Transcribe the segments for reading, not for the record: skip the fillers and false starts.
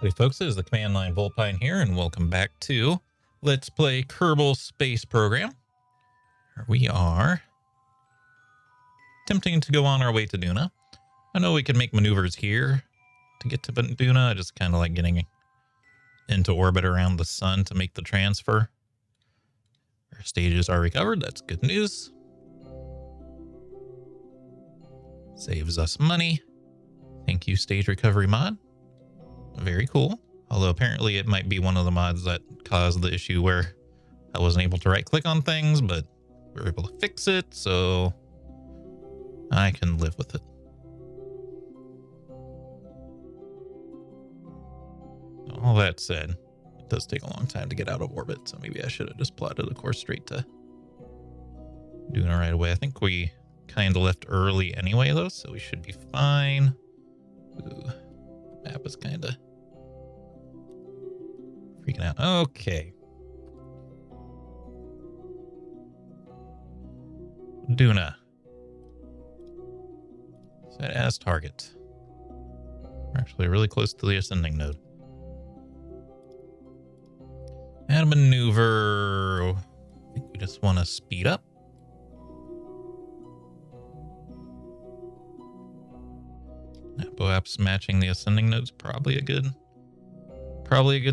Hey folks, it is the Command Line Vulpine here, and welcome back to Let's Play Kerbal Space Program. Here we are attempting to go on our way to Duna. I know we can make maneuvers here to get to Duna. I just kind of like getting into orbit around the sun to make the transfer. Our stages are recovered. That's good news. Saves us money. Thank you, stage recovery mod. Very cool. Although apparently it might be one of the mods that caused the issue where I wasn't able to right click on things, but we were able to fix it, so I can live with it. All that said, it does take a long time to get out of orbit, so maybe I should have just plotted a course straight to Duna right away. I think we kind of left early anyway, though, so we should be fine. Ooh, map is kind of freaking out. Okay. Duna. Set as target. We're actually really close to the ascending node. And a maneuver. I think we just want to speed up. Apoap's matching the ascending node's probably a good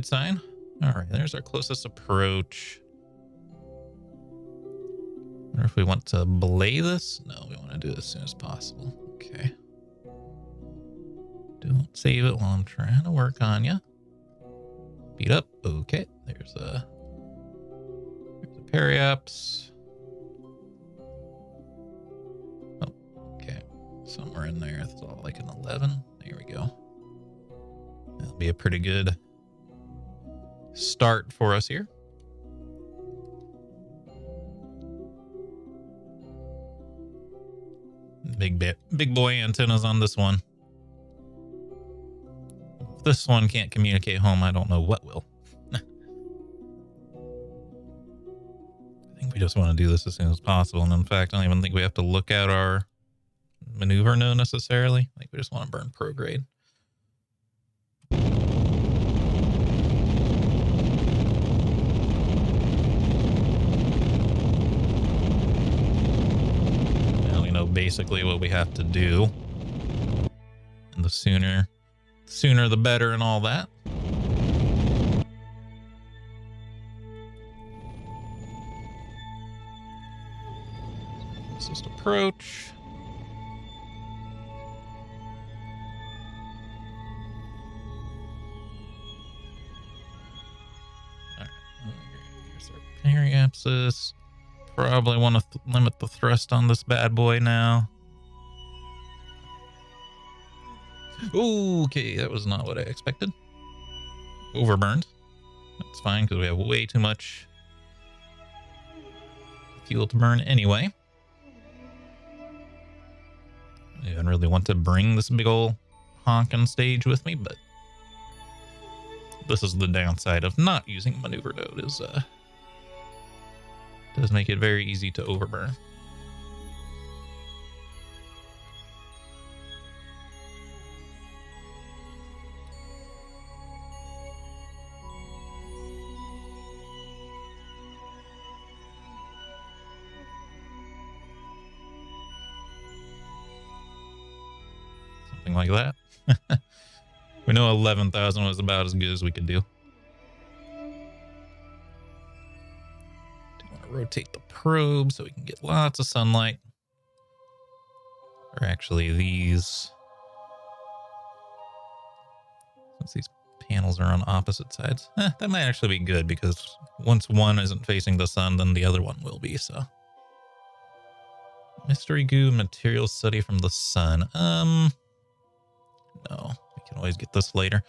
sign. All right, there's our closest approach. Wonder if we want to belay this? No, we want to do it as soon as possible. Okay. Don't save it while I'm trying to work on you. Speed up. Okay, there's a periaps. Oh, okay. Somewhere in there. It's all like an 11. There we go. That'll be a pretty good start for us here. Big boy antennas on this one. If this one can't communicate home, I don't know what will. I think we just want to do this as soon as possible. And in fact, I don't even think we have to look at our maneuver node necessarily. I think we just want to burn prograde. Basically what we have to do, and the sooner the better and all that. Closest approach. All right, here's our periapsis. Probably want to limit the thrust on this bad boy now. Okay, that was not what I expected. Overburned. That's fine because we have way too much fuel to burn anyway. I didn't really want to bring this big ol' honkin' stage with me, but this is the downside of not using maneuver node is does make it very easy to overburn. Something like that. We know 11,000 was about as good as we could do. Rotate the probe so we can get lots of sunlight. Or actually these, since these panels are on opposite sides, that might actually be good because once one isn't facing the sun, then the other one will be, so. Mystery goo material study from the sun. No, we can always get this later.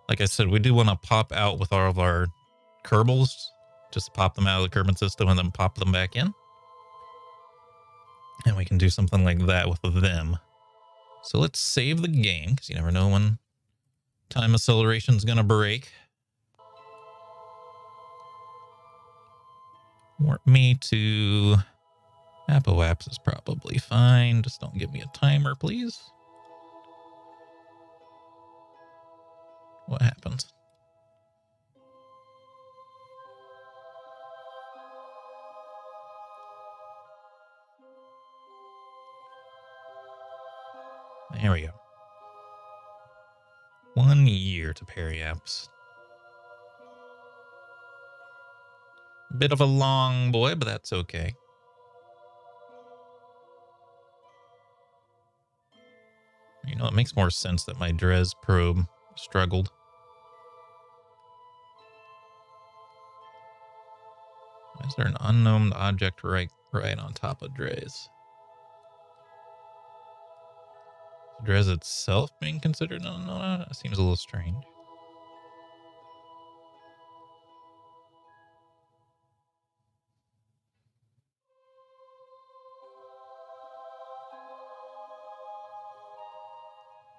Like I said, we do want to pop out with all of our Kerbals. Just pop them out of the Kerbal system and then pop them back in. And we can do something like that with them. So let's save the game, because you never know when time acceleration is going to break. Warp me to Apoap's is probably fine. Just don't give me a timer, please. What happened? There we go. 1 year to periapse. Bit of a long boy, but that's okay. You know, it makes more sense that my Dres probe struggled. Why is there an unknown object right on top of Dres? Dres itself being considered unknown? That seems a little strange.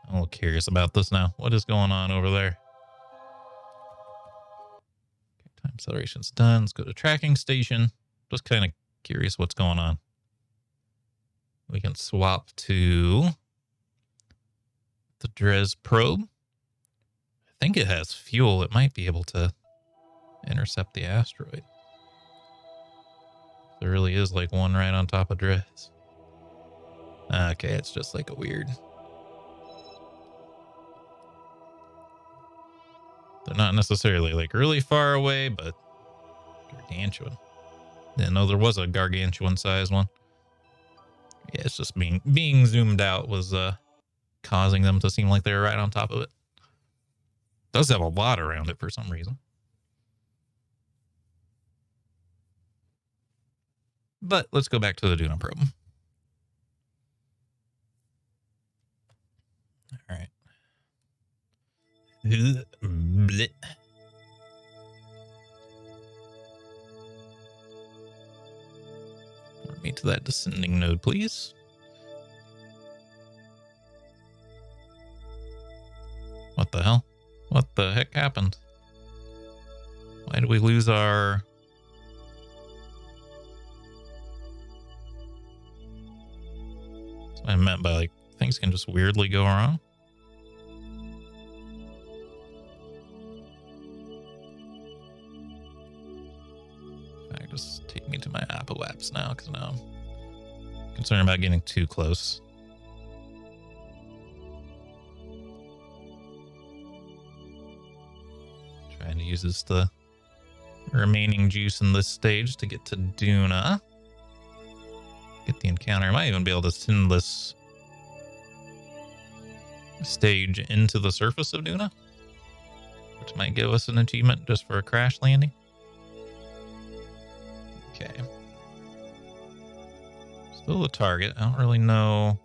I'm a little curious about this now. What is going on over there? Okay, time acceleration's done. Let's go to tracking station. Just kind of curious what's going on. We can swap to the Dres probe. I think it has fuel. It might be able to intercept the asteroid. There really is like one right on top of Dres. Okay, it's just like a weird... They're not necessarily like really far away, but gargantuan. Didn't know there was a gargantuan size one. Yeah, it's just being zoomed out was causing them to seem like they were right on top of it. Does have a lot around it for some reason. But let's go back to the Duna probe. All right. Blech. Put me to that descending node, please. What the hell? What the heck happened? Why did we lose our... That's what I meant by like things can just weirdly go wrong. Just take me to my Apple apps now, because now I'm concerned about getting too close. Trying to use the remaining juice in this stage to get to Duna. Get the encounter. I might even be able to send this stage into the surface of Duna, which might give us an achievement just for a crash landing. Okay. Still the target. I don't really know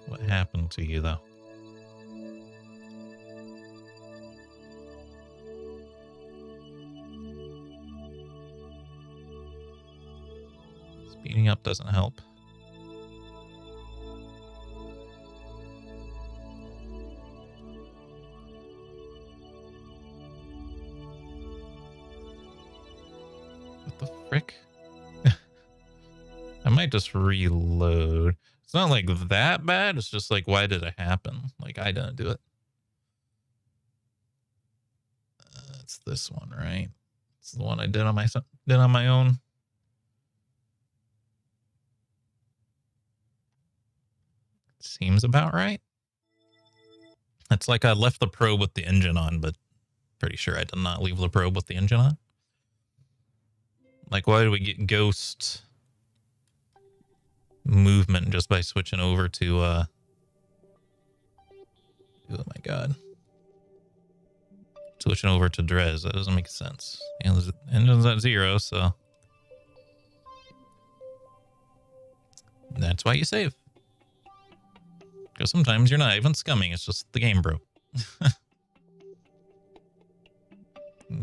what happened to you, though. Speeding up doesn't help. The frick? I might just reload. It's not like that bad. It's just like, why did it happen? Like, I didn't do it. It's this one, right? It's the one I did on my own. Seems about right. It's like I left the probe with the engine on, but pretty sure I did not leave the probe with the engine on. Like, why do we get ghost movement just by switching over to, oh my god. Switching over to Dres. That doesn't make sense. And the engine's at 0, so. That's why you save. Because sometimes you're not even scumming, it's just the game broke.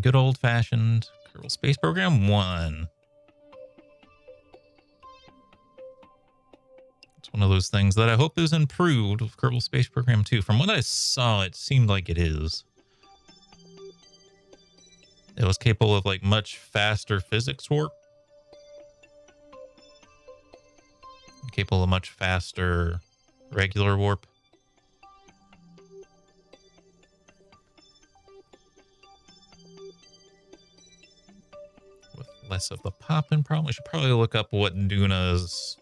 Good old-fashioned Kerbal Space Program 1. It's one of those things that I hope is improved with Kerbal Space Program 2. From what I saw, it seemed like it is. It was capable of like much faster physics warp. Capable of much faster regular warp. Less of the popping problem. We should probably look up what Duna's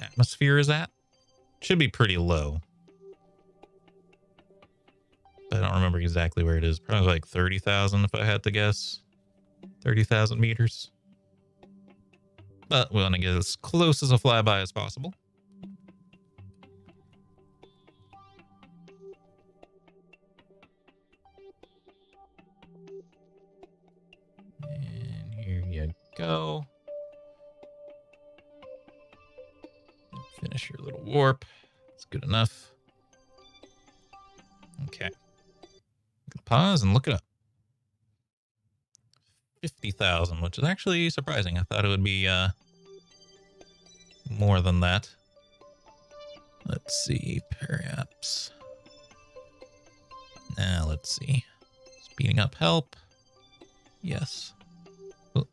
atmosphere is at. Should be pretty low. I don't remember exactly where it is. Probably like 30,000 if I had to guess. 30,000 meters. But we want to get as close as a flyby as possible. And here you go. Finish your little warp. That's good enough. Okay. Pause and look it up. 50,000, which is actually surprising. I thought it would be more than that. Let's see, perhaps. Now let's see. Speeding up help. Yes. Oh.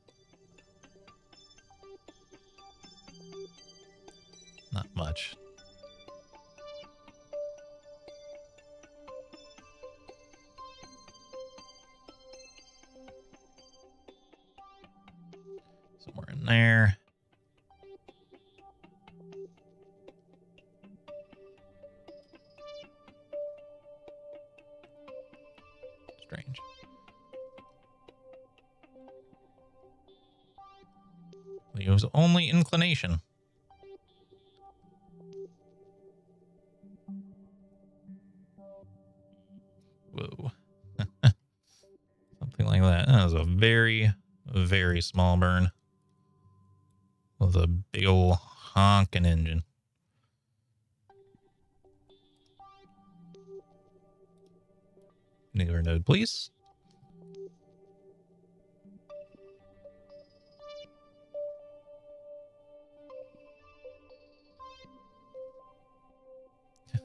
Not much. Somewhere in there. Strange. Leo's only inclination. Whoa. Something like that. That was a very, very small burn. With a big old honking engine. Newer node, please.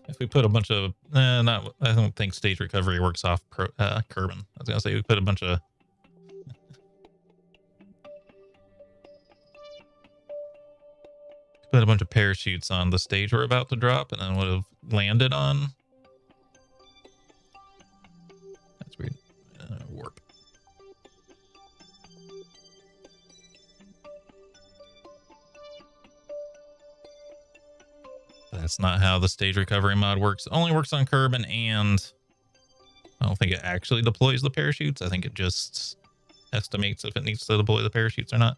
If we put a bunch of, I don't think stage recovery works off Kerbin. I was gonna say we put a bunch of parachutes on the stage we're about to drop, and then would have landed on. That's weird. Warp. That's not how the stage recovery mod works. It only works on Kerbin, and I don't think it actually deploys the parachutes. I think it just estimates if it needs to deploy the parachutes or not.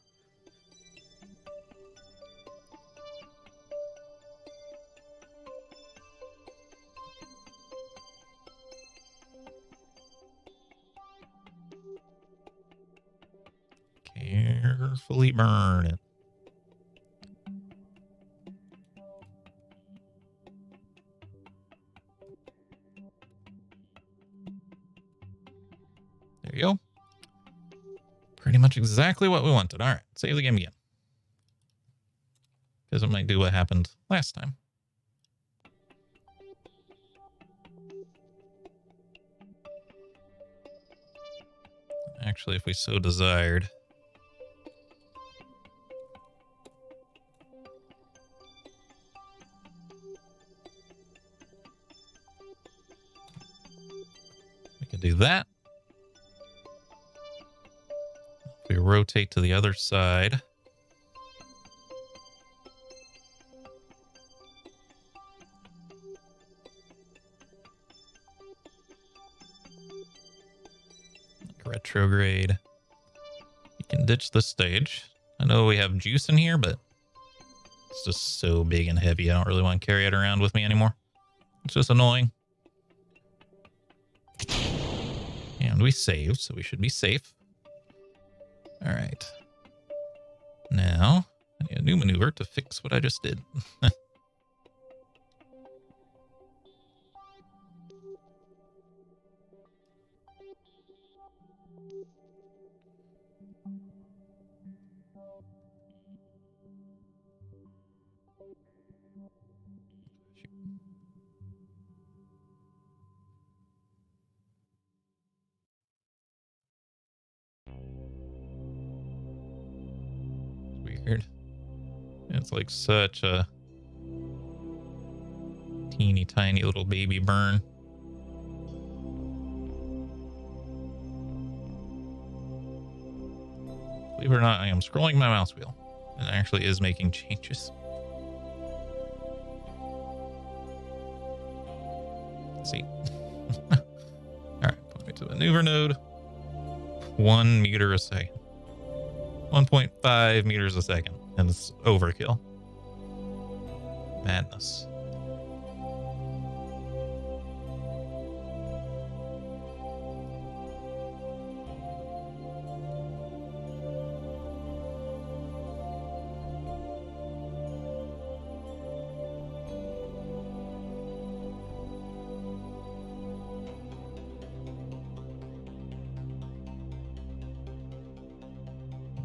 Carefully burn it. There you go. Pretty much exactly what we wanted. All right, save the game again. Because it might do what happened last time. Actually, if we so desired. We could do that. If we rotate to the other side. Retrograde. You can ditch this stage. I know we have juice in here, but it's just so big and heavy. I don't really want to carry it around with me anymore. It's just annoying. And we saved, so we should be safe. All right. Now, I need a new maneuver to fix what I just did. Weird. It's like such a teeny tiny little baby burn. Believe it or not, I am scrolling my mouse wheel. And it actually is making changes. Let's see. Alright, put me to maneuver node. 1 meter a second. 1.5 meters a second. And it's overkill. Madness.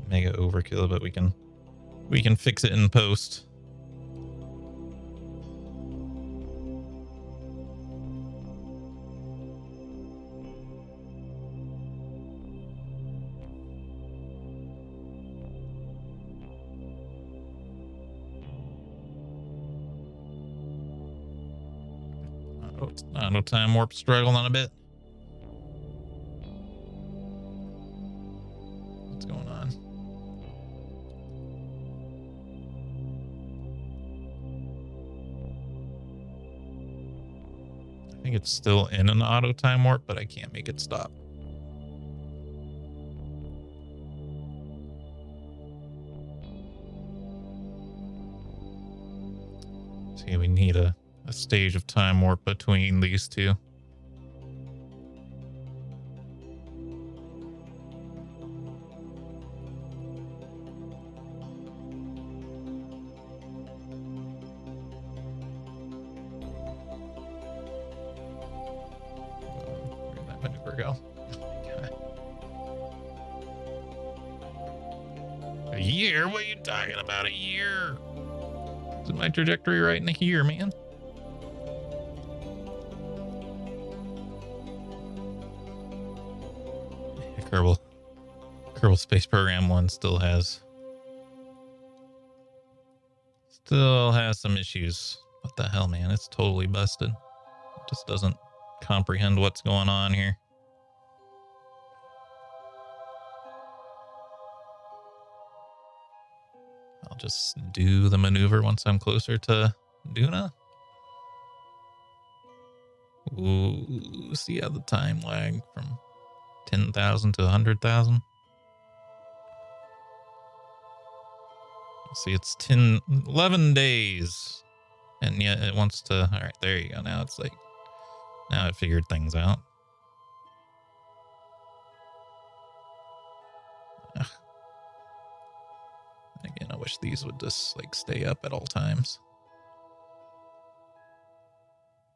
Mega overkill, but we can fix it in post. No time warp struggling a bit. What's going on? I think it's still in an auto time warp, but I can't make it stop. See, we need a stage of time warp between these two. Where'd that maneuver go? A year? What are you talking about? A year? Is my trajectory right in here, man? Kerbal Space Program 1 still has some issues. What the hell, man? It's totally busted. It just doesn't comprehend what's going on here. I'll just do the maneuver once I'm closer to Duna. Ooh, see how the time lag from 10,000 to 100,000. See, it's 11 days. And yet it wants to... All right, there you go. Now it's like... Now it figured things out. Ugh. Again, I wish these would just, like, stay up at all times.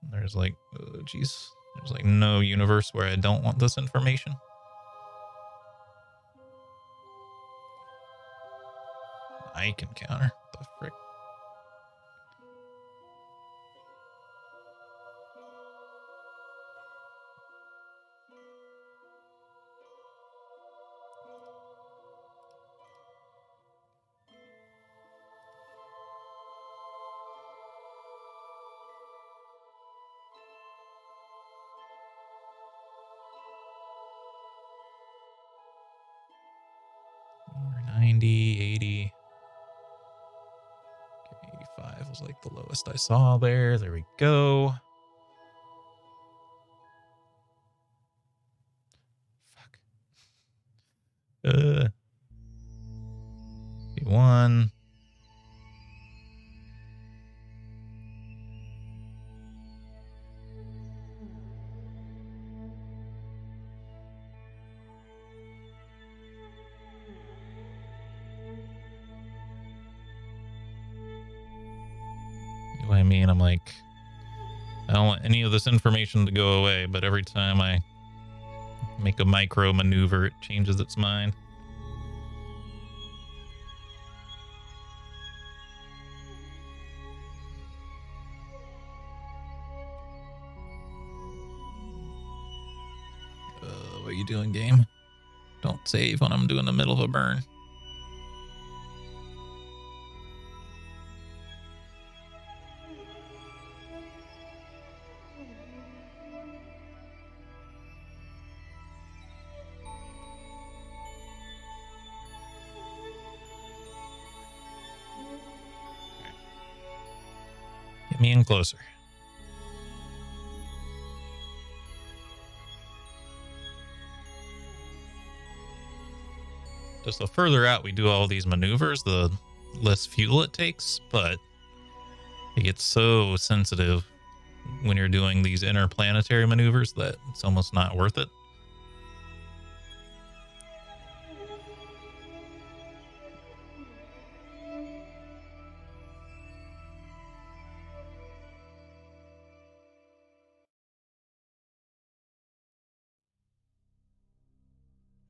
There's, like... Oh, geez. There's, like, no universe where I don't want this information. I can counter. The frick? Over 90, 80. Okay, 85 was like the lowest I saw there. There we go. Fuck. 1. I mean, I'm like, I don't want any of this information to go away, but every time I make a micro maneuver, it changes its mind. What are you doing, game? Don't save when I'm doing the middle of a burn. me in closer. Just the further out we do all these maneuvers, the less fuel it takes, but it gets so sensitive when you're doing these interplanetary maneuvers that it's almost not worth it.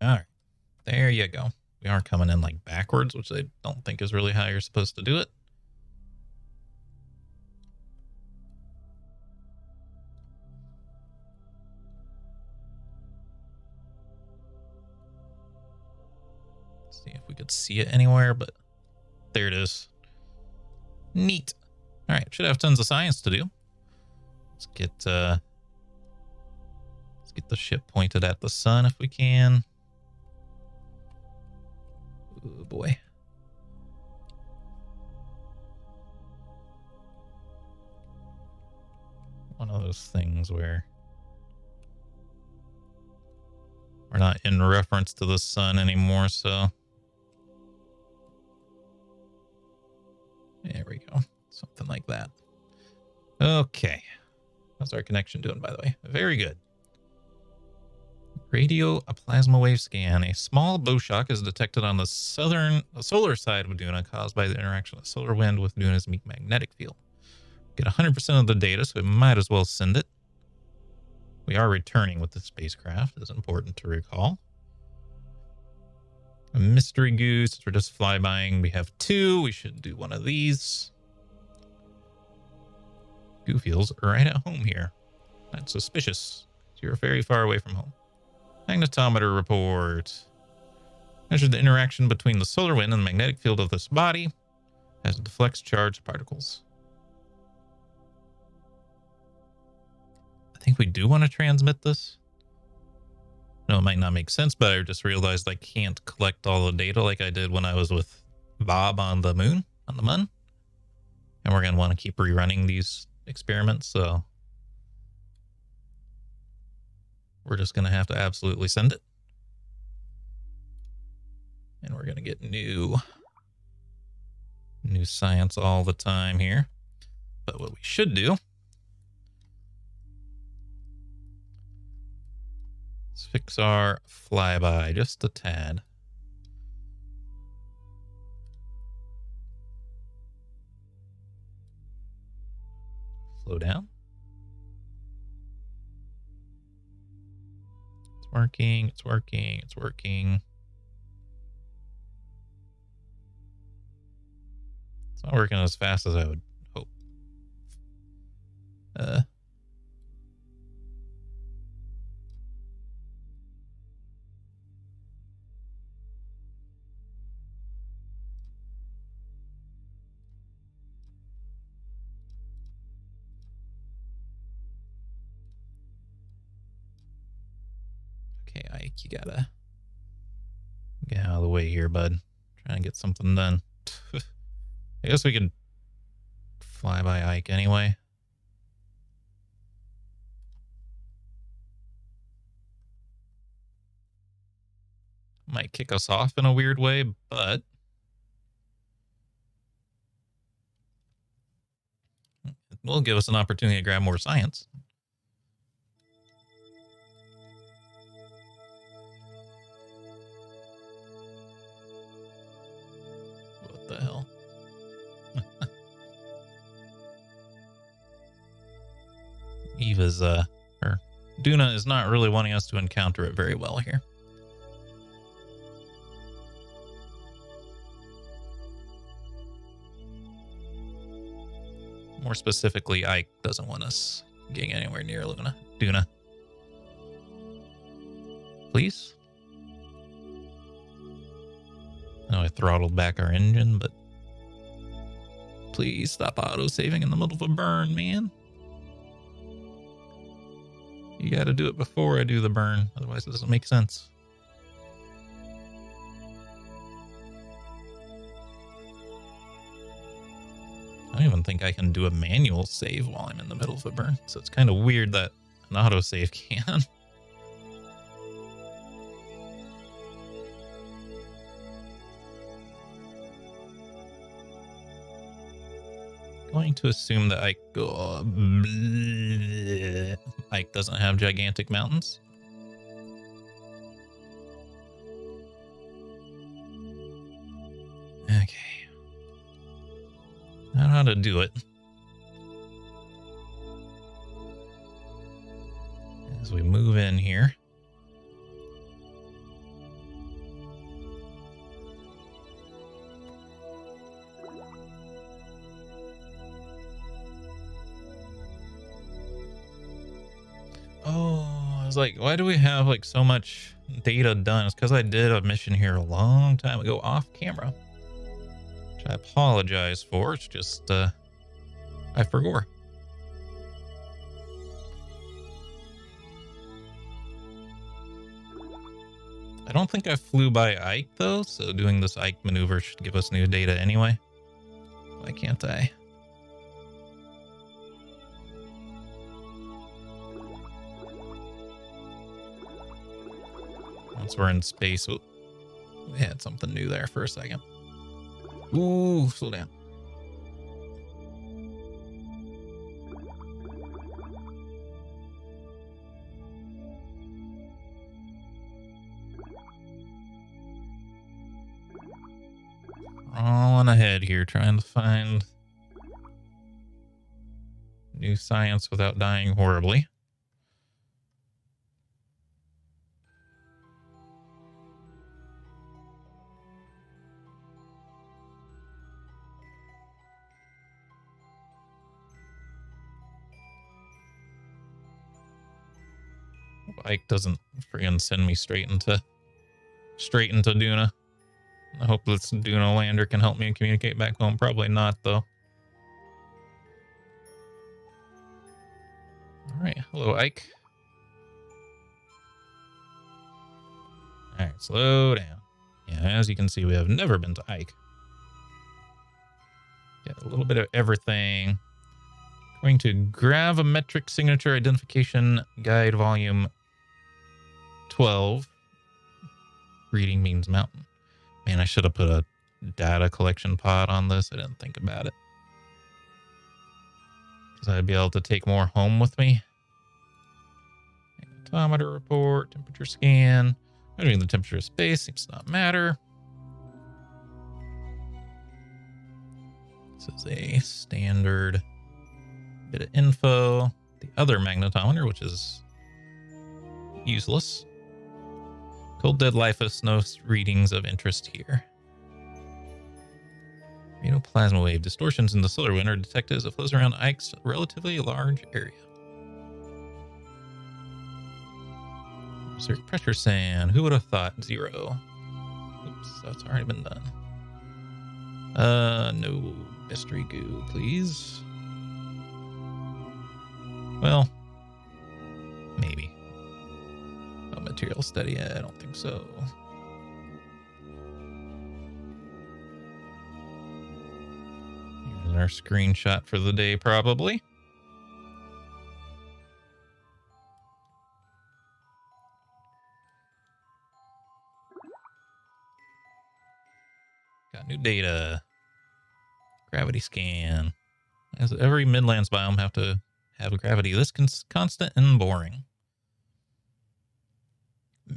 All right, there you go. We are coming in like backwards, which I don't think is really how you're supposed to do it. Let's see if we could see it anywhere, but there it is. Neat. All right, should have tons of science to do. Let's get the ship pointed at the sun if we can. Oh boy. One of those things where we're not in reference to the sun anymore, so there we go. Something like that. Okay. How's our connection doing, by the way? Very good. Radio a plasma wave scan. A small bow shock is detected on the solar side of Duna caused by the interaction of solar wind with Duna's magnetic field. Get 100% of the data, so we might as well send it. We are returning with the spacecraft. It's important to recall. A mystery goose. We're just flybying. We have 2. We should do one of these. Goo feels right at home here. That's suspicious. You're very far away from home. Magnetometer report. Measured the interaction between the solar wind and the magnetic field of this body as it deflects charged particles. I think we do want to transmit this. No, it might not make sense, but I just realized I can't collect all the data like I did when I was with Bob on the moon, on the Mun. And we're going to want to keep rerunning these experiments, so we're just going to have to absolutely send it. And we're going to get new science all the time here. But what we should do is fix our flyby just a tad. Slow down. It's working, it's working, it's working. It's not working as fast as I would hope. Okay, Ike, you gotta get out of the way here, bud. Trying to get something done. I guess we could fly by Ike anyway. Might kick us off in a weird way, but it will give us an opportunity to grab more science. What the hell? Eva's, or Duna is not really wanting us to encounter it very well here. More specifically, Ike doesn't want us getting anywhere near Duna. Please? I know I throttled back our engine, but please stop auto-saving in the middle of a burn, man. You gotta do it before I do the burn, otherwise it doesn't make sense. don't even think I can do a manual save while I'm in the middle of a burn. So it's kind of weird that an autosave can. Going to assume that Ike doesn't have gigantic mountains. Okay. I don't know how to do it. As we move in here. Oh, I was like, why do we have like so much data done? It's because I did a mission here a long time ago off camera, which I apologize for. It's just I forgot. I don't think I flew by Ike though, so doing this Ike maneuver should give us new data anyway. Why can't I? Once we're in space, we had something new there for a second. Ooh, slow down. On ahead here, trying to find new science without dying horribly. Ike doesn't friggin' send me straight into Duna. I hope this Duna lander can help me communicate back home. Probably not, though. All right. Hello, Ike. All right. Slow down. Yeah, as you can see, we have never been to Ike. Get a little bit of everything. Going to gravimetric signature identification guide volume 12. Reading means mountain. Man, I should have put a data collection pod on this. I didn't think about it. Because I'd be able to take more home with me. Magnetometer report, temperature scan. Measuring the temperature of space seems to not matter. This is a standard bit of info. The other magnetometer, which is useless. Cold dead lifeless, no readings of interest here. Plasma wave distortions in the solar wind are detected as it flows around Ike's relatively large area. Atmospheric pressure sand. Who would have thought? 0. Oops, that's already been done. No mystery goo, please. Well, maybe. No material study. I don't think so. Here's our screenshot for the day, probably. Got new data. Gravity scan. As every Midlands biome have to have gravity this constant and boring.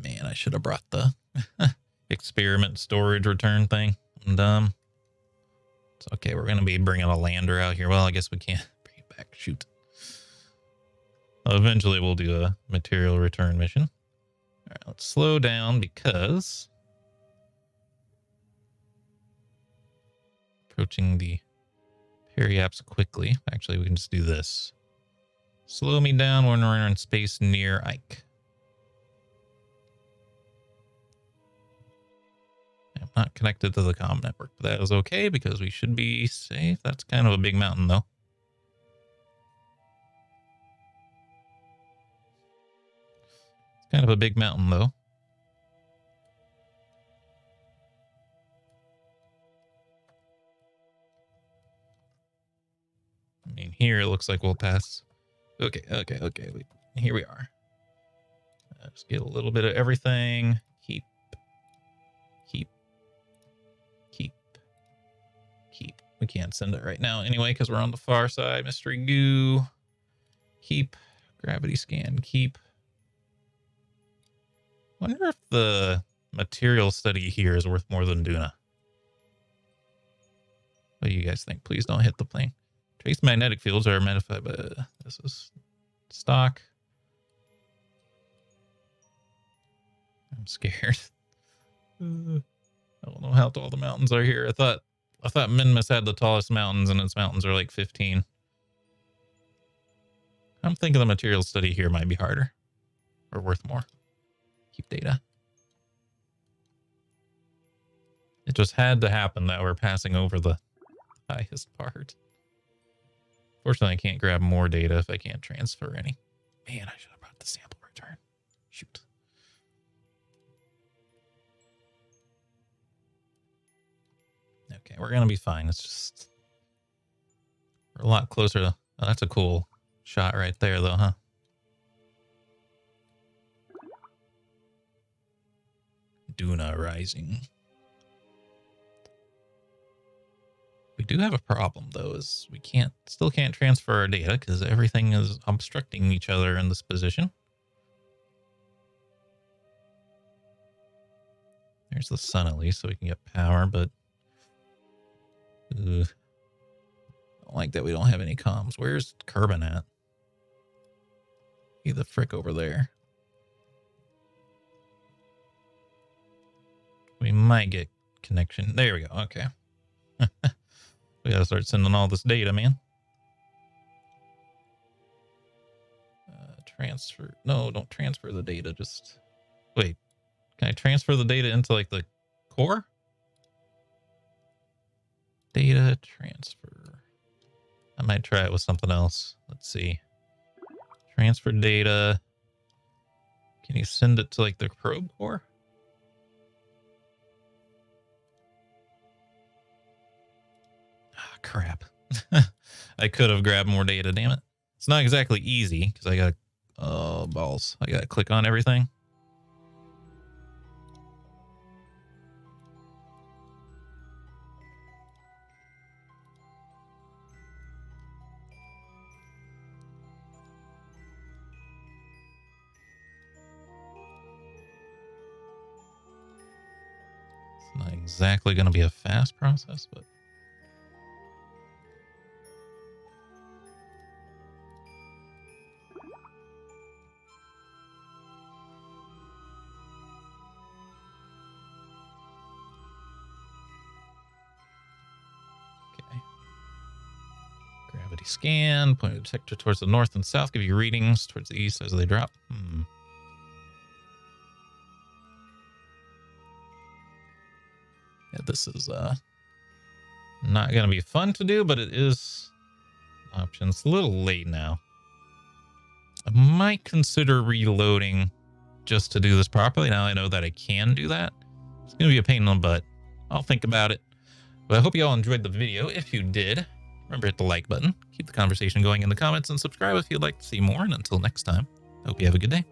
Man, I should have brought the experiment storage return thing. I'm dumb. It's okay. We're going to be bringing a lander out here. Well, I guess we can't bring it back. Shoot. Eventually, we'll do a material return mission. All right, let's slow down because approaching the periapse quickly. Actually, we can just do this. Slow me down when we're in space near Ike. I'm not connected to the comm network, but that is okay because we should be safe. That's kind of a big mountain, though. It's kind of a big mountain, though. here, it looks like we'll pass. Okay. Here we are. Just get a little bit of everything. Keep. We can't send it right now anyway because we're on the far side. Mystery goo. Keep. Gravity scan. Keep. Wonder if the material study here is worth more than Duna. What do you guys think? Please don't hit the plane. Trace magnetic fields are modified, but this is stock. I'm scared. I don't know how tall the mountains are here. I thought Minmus had the tallest mountains, and its mountains are like 15. I'm thinking the material study here might be harder or worth more. Keep data. It just had to happen that we're passing over the highest part. Fortunately, I can't grab more data if I can't transfer any. Man, I should have brought the sample return. Shoot. Okay, we're going to be fine. It's just... we're a lot closer to... oh, that's a cool shot right there, though, huh? Duna rising. We do have a problem, though, is we still can't transfer our data because everything is obstructing each other in this position. There's the sun at least, so we can get power, but I don't like that we don't have any comms. Where's Kerbin at? He the frick over there. We might get connection. There we go. Okay. We gotta start sending all this data, man. Transfer. No, don't transfer the data. Just wait. Can I transfer the data into like the core? Data transfer. I might try it with something else. Let's see. Transfer data. Can you send it to like the probe core? Ah, crap. I could have grabbed more data, damn it. It's not exactly easy because I got balls. I gotta click on everything. It's not exactly gonna be a fast process, but gravity scan, point the detector towards the north and south, give you readings towards the east as they drop. Yeah, this is not going to be fun to do, but it is options. It's a little late now. I might consider reloading just to do this properly. Now I know that I can do that. It's going to be a pain in the butt. I'll think about it. But I hope you all enjoyed the video. If you did, remember, hit the like button, keep the conversation going in the comments, and subscribe if you'd like to see more. And until next time, I hope you have a good day.